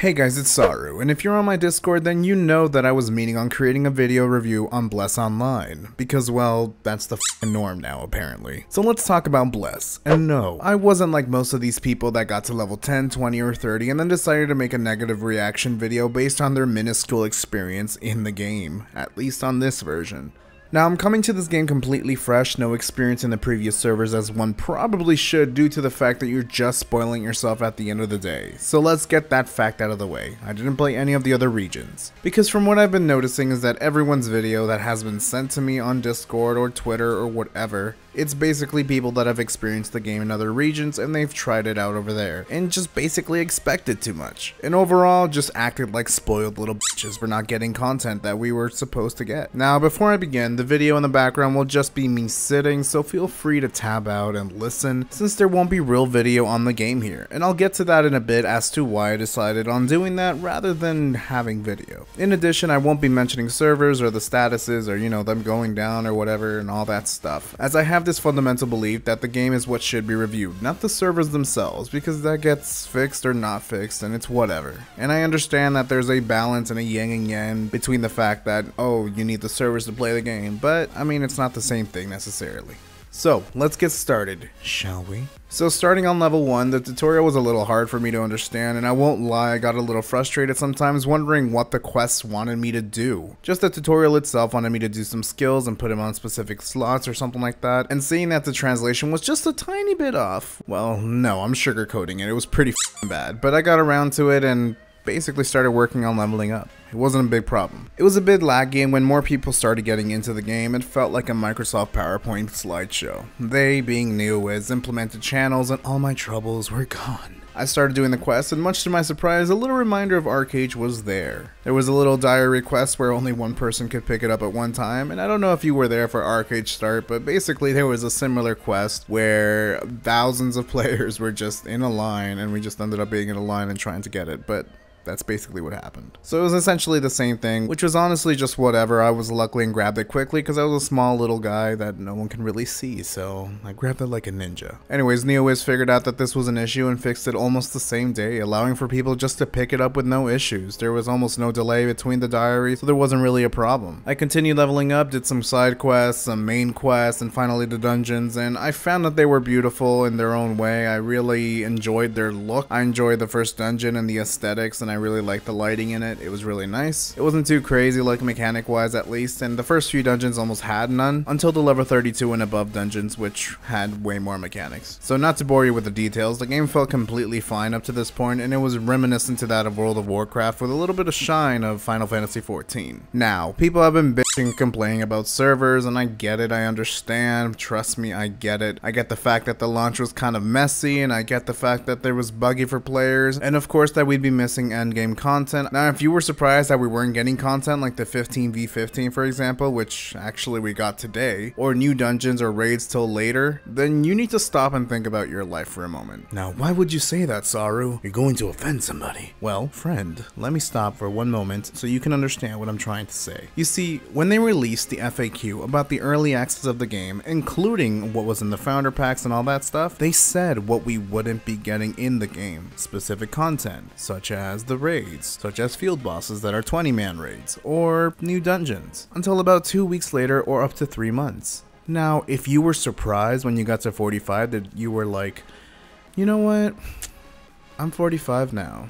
Hey guys, it's Saru, and if you're on my Discord, then you know that I was meaning on creating a video review on Bless Online, because well, that's the f***ing norm now apparently. So let's talk about Bless, and no, I wasn't like most of these people that got to level 10, 20, or 30 and then decided to make a negative reaction video based on their minuscule experience in the game, at least on this version. Now, I'm coming to this game completely fresh, no experience in the previous servers as one probably should due to the fact that you're just spoiling yourself at the end of the day. So let's get that fact out of the way. I didn't play any of the other regions. Because from what I've been noticing is that everyone's video that has been sent to me on Discord or Twitter or whatever, it's basically people that have experienced the game in other regions and they've tried it out over there and just basically expected too much. And overall, just acted like spoiled little bitches for not getting content that we were supposed to get. Now, before I begin, the video in the background will just be me sitting, so feel free to tab out and listen since there won't be real video on the game here. And I'll get to that in a bit as to why I decided on doing that rather than having video. In addition, I won't be mentioning servers or the statuses or them going down or whatever and all that stuff, as I have this fundamental belief that the game is what should be reviewed, not the servers themselves, because that gets fixed or not fixed and it's whatever. And I understand that there's a balance and a yin and yang between the fact that, oh, you need the servers to play the game, but I mean, it's not the same thing necessarily. So let's get started, shall we? So starting on level 1, the tutorial was a little hard for me to understand, and I won't lie, I got a little frustrated sometimes wondering what the quests wanted me to do. Just the tutorial itself wanted me to do some skills and put them on specific slots or something like that, and seeing that the translation was just a tiny bit off, well, no, I'm sugarcoating it, it was pretty f***ing bad, but I got around to it and basically started working on leveling up. It wasn't a big problem. It was a bit laggy, and when more people started getting into the game, it felt like a Microsoft PowerPoint slideshow. They, being Neowiz, implemented channels and all my troubles were gone. I started doing the quests, and much to my surprise, a little reminder of Arcade was there. There was a little diary quest where only one person could pick it up at one time, and I don't know if you were there for Arcade start, but basically there was a similar quest where thousands of players were just in a line, and we just ended up being in a line and trying to get it, but that's basically what happened. So it was essentially the same thing, which was honestly just whatever. I was lucky and grabbed it quickly because I was a small little guy that no one can really see, so I grabbed it like a ninja. Anyways, Neowiz figured out that this was an issue and fixed it almost the same day, allowing for people just to pick it up with no issues. There was almost no delay between the diaries, so there wasn't really a problem. I continued leveling up, did some side quests, some main quests, and finally the dungeons, and I found that they were beautiful in their own way. I really enjoyed their look. I enjoyed the first dungeon and the aesthetics, and I really liked the lighting in it. It was really nice. It wasn't too crazy, like mechanic wise at least, and the first few dungeons almost had none until the level 32 and above dungeons, which had way more mechanics. So not to bore you with the details, the game felt completely fine up to this point, and it was reminiscent to that of World of Warcraft with a little bit of shine of Final Fantasy XIV. Now, people have been bitching and complaining about servers, and I get it, I understand, trust me, I get it. I get the fact that the launch was kind of messy, and I get the fact that there was buggy for players, and of course that we'd be missing endgame content. Now, if you were surprised that we weren't getting content like the 15v15 for example, which actually we got today, or new dungeons or raids till later, then you need to stop and think about your life for a moment. Now, why would you say that, Saru? You're going to offend somebody. Well, friend, let me stop for one moment so you can understand what I'm trying to say. You see, when they released the FAQ about the early access of the game, including what was in the founder packs and all that stuff, they said what we wouldn't be getting in the game. Specific content, such as the raids, such as field bosses that are 20-man raids, or new dungeons, until about 2 weeks later or up to 3 months. Now, if you were surprised when you got to 45 that you were like, you know what, I'm 45 now,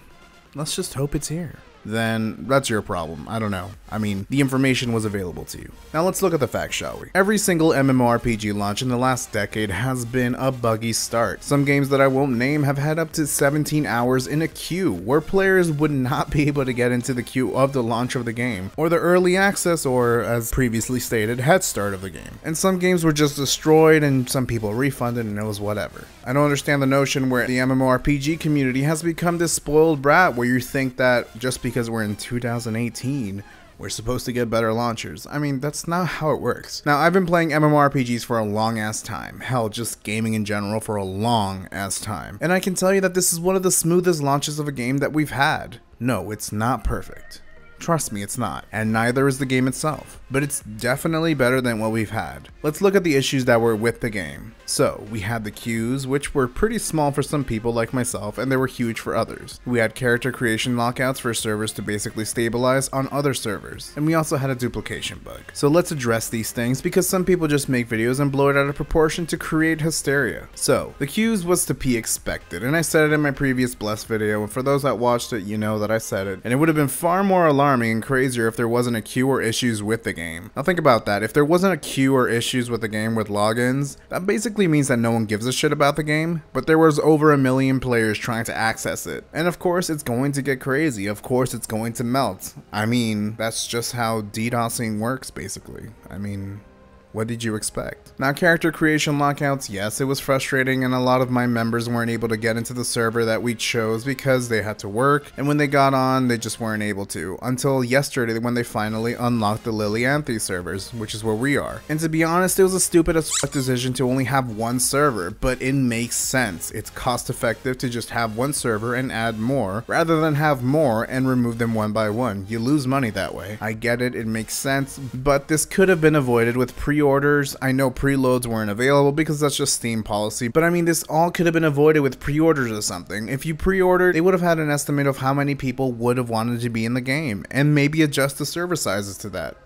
let's just hope it's here, then that's your problem. I don't know. I mean, the information was available to you. Now let's look at the facts, shall we? Every single MMORPG launch in the last decade has been a buggy start. Some games that I won't name have had up to 17 hours in a queue, where players would not be able to get into the queue of the launch of the game, or the early access, or as previously stated, head start of the game. And some games were just destroyed, and some people refunded, and it was whatever. I don't understand the notion where the MMORPG community has become this spoiled brat where you think that just because we're in 2018, we're supposed to get better launchers. I mean, that's not how it works. Now, I've been playing MMORPGs for a long ass time. Hell, just gaming in general for a long ass time. And I can tell you that this is one of the smoothest launches of a game that we've had. No, it's not perfect. Trust me, it's not. And neither is the game itself. But it's definitely better than what we've had. Let's look at the issues that were with the game. So, we had the queues, which were pretty small for some people like myself, and they were huge for others. We had character creation lockouts for servers to basically stabilize on other servers, and we also had a duplication bug. So let's address these things because some people just make videos and blow it out of proportion to create hysteria. So, the queues was to be expected, and I said it in my previous Bless video, and for those that watched it, you know that I said it, and it would have been far more alarming and crazier if there wasn't a queue or issues with the game. Now think about that, if there wasn't a queue or issues with the game with logins, that basically means that no one gives a shit about the game, but there was over 1 million players trying to access it. And of course it's going to get crazy, of course it's going to melt. I mean, that's just how DDoSing works basically. I mean, what did you expect? Now, character creation lockouts, yes, it was frustrating and a lot of my members weren't able to get into the server that we chose because they had to work, and when they got on, they just weren't able to, until yesterday when they finally unlocked the Lilianthe servers, which is where we are. And to be honest, it was a stupid as fuck decision to only have one server, but it makes sense. It's cost effective to just have one server and add more, rather than have more and remove them one by one. You lose money that way. I get it, it makes sense, but this could have been avoided with pre-orders. I know preloads weren't available because that's just Steam policy, but I mean, this all could have been avoided with pre-orders or something. If you pre-ordered, they would have had an estimate of how many people would have wanted to be in the game, and maybe adjust the server sizes to that.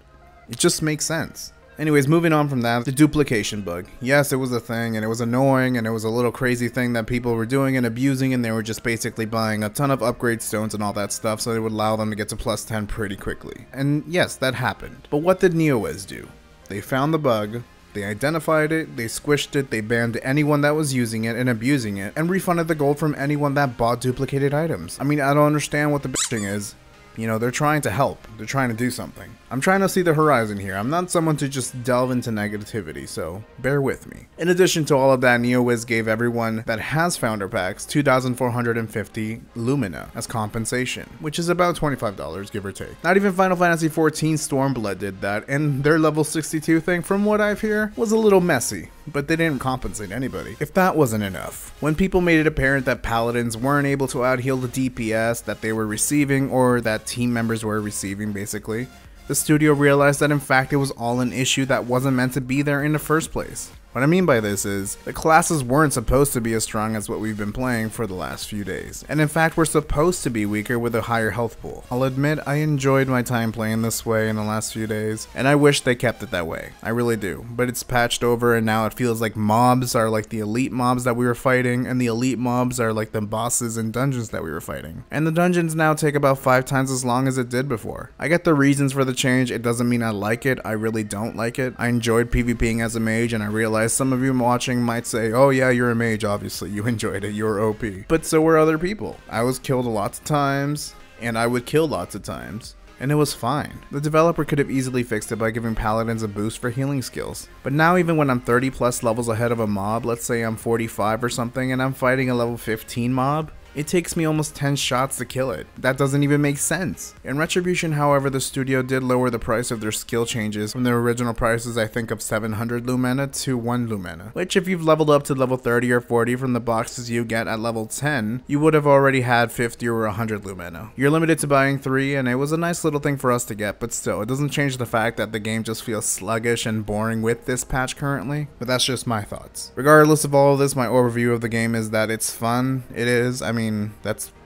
It just makes sense. Anyways, moving on from that, the duplication bug. Yes, it was a thing, and it was annoying, and it was a little crazy thing that people were doing and abusing, and they were just basically buying a ton of upgrade stones and all that stuff, so it would allow them to get to plus 10 pretty quickly. And yes, that happened. But what did NeoWiz do? They found the bug, they identified it, they squished it, they banned anyone that was using it and abusing it, and refunded the gold from anyone that bought duplicated items. I mean, I don't understand what the bitching is. You know, they're trying to help. They're trying to do something. I'm trying to see the horizon here. I'm not someone to just delve into negativity, so bear with me. In addition to all of that, NeoWiz gave everyone that has founder packs 2,450 Lumina as compensation, which is about $25, give or take. Not even Final Fantasy XIV Stormblood did that, and their level 62 thing, from what I've heard, was a little messy, but they didn't compensate anybody. If that wasn't enough, when people made it apparent that paladins weren't able to out-heal the DPS that they were receiving, or that team members were receiving basically, the studio realized that in fact it was all an issue that wasn't meant to be there in the first place. What I mean by this is, the classes weren't supposed to be as strong as what we've been playing for the last few days, and in fact we're supposed to be weaker with a higher health pool. I'll admit I enjoyed my time playing this way in the last few days, and I wish they kept it that way. I really do, but it's patched over and now it feels like mobs are like the elite mobs that we were fighting, and the elite mobs are like the bosses and dungeons that we were fighting. And the dungeons now take about 5 times as long as it did before. I get the reasons for the change, it doesn't mean I like it, I really don't like it. I enjoyed PvPing as a mage, and I realize some of you watching might say, oh yeah, you're a mage, obviously, you enjoyed it, you're OP. But so were other people. I was killed lots of times, and I would kill lots of times, and it was fine. The developer could have easily fixed it by giving paladins a boost for healing skills. But now even when I'm 30 plus levels ahead of a mob, let's say I'm 45 or something, and I'm fighting a level 15 mob, it takes me almost 10 shots to kill it. That doesn't even make sense. In Retribution, however, the studio did lower the price of their skill changes from their original prices, I think, of 700 Lumina to 1 Lumina. Which, if you've leveled up to level 30 or 40 from the boxes you get at level 10, you would have already had 50 or 100 Lumina. You're limited to buying 3, and it was a nice little thing for us to get, but still, it doesn't change the fact that the game just feels sluggish and boring with this patch currently. But that's just my thoughts. Regardless of all of this, my overview of the game is that it's fun. It is. I mean,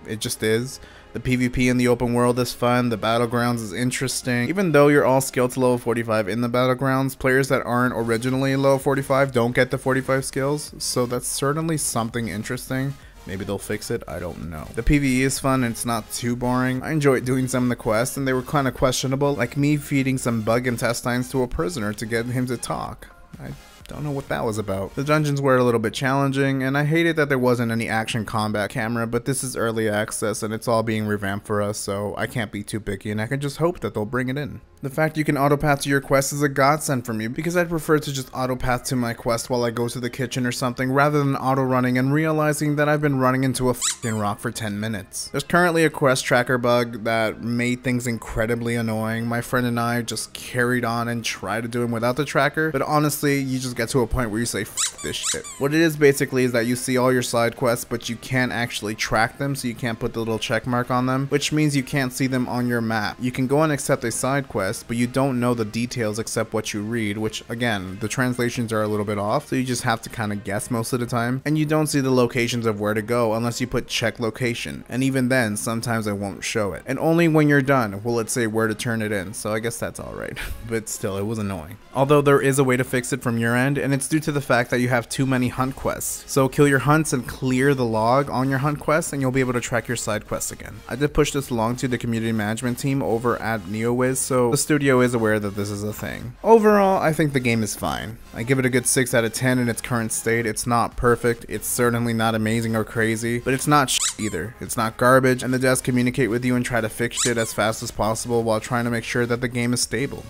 it just is. The PvP in the open world is fun, the battlegrounds is interesting. Even though you're all skilled to level 45 in the battlegrounds, players that aren't originally level 45 don't get the 45 skills, so that's certainly something interesting. Maybe they'll fix it, I don't know. The PvE is fun and it's not too boring. I enjoyed doing some of the quests and they were kind of questionable, like me feeding some bug intestines to a prisoner to get him to talk. I don't know what that was about. The dungeons were a little bit challenging, and I hated that there wasn't any action combat camera, but this is early access and it's all being revamped for us, so I can't be too picky and I can just hope that they'll bring it in. The fact you can autopath to your quest is a godsend for me, because I'd prefer to just autopath to my quest while I go to the kitchen or something, rather than auto running and realizing that I've been running into a f***ing rock for 10 minutes. There's currently a quest tracker bug that made things incredibly annoying. My friend and I just carried on and tried to do them without the tracker, but honestly, you just get to a point where you say, F this shit. What it is basically is that you see all your side quests, but you can't actually track them, so you can't put the little check mark on them, which means you can't see them on your map. You can go and accept a side quest, but you don't know the details except what you read, which again, the translations are a little bit off, so you just have to kind of guess most of the time, and you don't see the locations of where to go unless you put check location, and even then, sometimes it won't show it. And only when you're done will it say where to turn it in, so I guess that's alright, but still, it was annoying. Although there is a way to fix it from your end, and it's due to the fact that you have too many hunt quests. So kill your hunts and clear the log on your hunt quests, and you'll be able to track your side quests again. I did push this along to the community management team over at NeoWiz, so the studio is aware that this is a thing. Overall, I think the game is fine. I give it a good 6 out of 10 in its current state. It's not perfect, it's certainly not amazing or crazy, but it's not shit either. It's not garbage, and the devs communicate with you and try to fix shit as fast as possible while trying to make sure that the game is stable.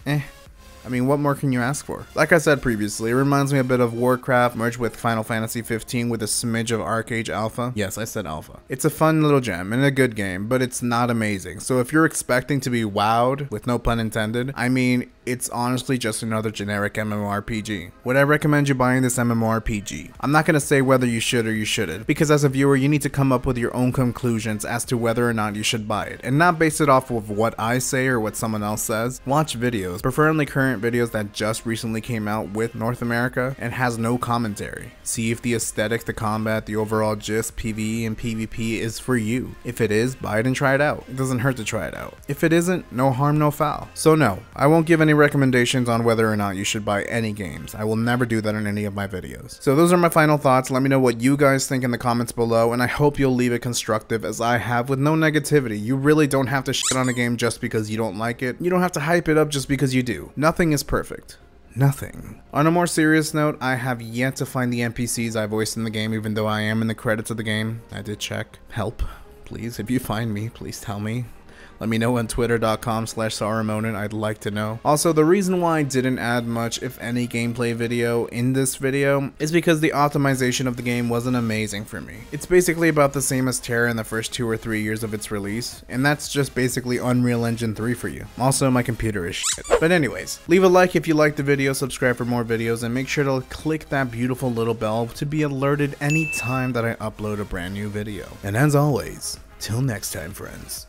I mean, what more can you ask for? Like I said previously, it reminds me a bit of Warcraft merged with Final Fantasy 15 with a smidge of Arcade Alpha. Yes, I said Alpha. It's a fun little gem and a good game, but it's not amazing. So if you're expecting to be wowed, with no pun intended, I mean, it's honestly just another generic MMORPG. Would I recommend you buying this MMORPG? I'm not going to say whether you should or you shouldn't, because as a viewer, you need to come up with your own conclusions as to whether or not you should buy it, and not base it off of what I say or what someone else says. Watch videos, preferably current videos that just recently came out with North America and has no commentary. See if the aesthetic, the combat, the overall gist, PvE and PvP is for you. If it is, buy it and try it out. It doesn't hurt to try it out. If it isn't, no harm, no foul. So no, I won't give any recommendations on whether or not you should buy any games. I will never do that in any of my videos. So those are my final thoughts. Let me know what you guys think in the comments below, and I hope you'll leave it constructive as I have, with no negativity. You really don't have to shit on a game just because you don't like it. You don't have to hype it up just because you do. Nothing is perfect. Nothing. On a more serious note, I have yet to find the NPCs I voiced in the game, even though I am in the credits of the game. I did check. Help, please. If you find me, please tell me. Let me know on twitter.com/Sarumonin, I'd like to know. Also, the reason why I didn't add much, if any, gameplay video in this video is because the optimization of the game wasn't amazing for me. It's basically about the same as Terra in the first 2 or 3 years of its release, and that's just basically Unreal Engine 3 for you. Also, my computer is shit. But anyways, leave a like if you liked the video, subscribe for more videos, and make sure to click that beautiful little bell to be alerted anytime that I upload a brand new video. And as always, till next time, friends.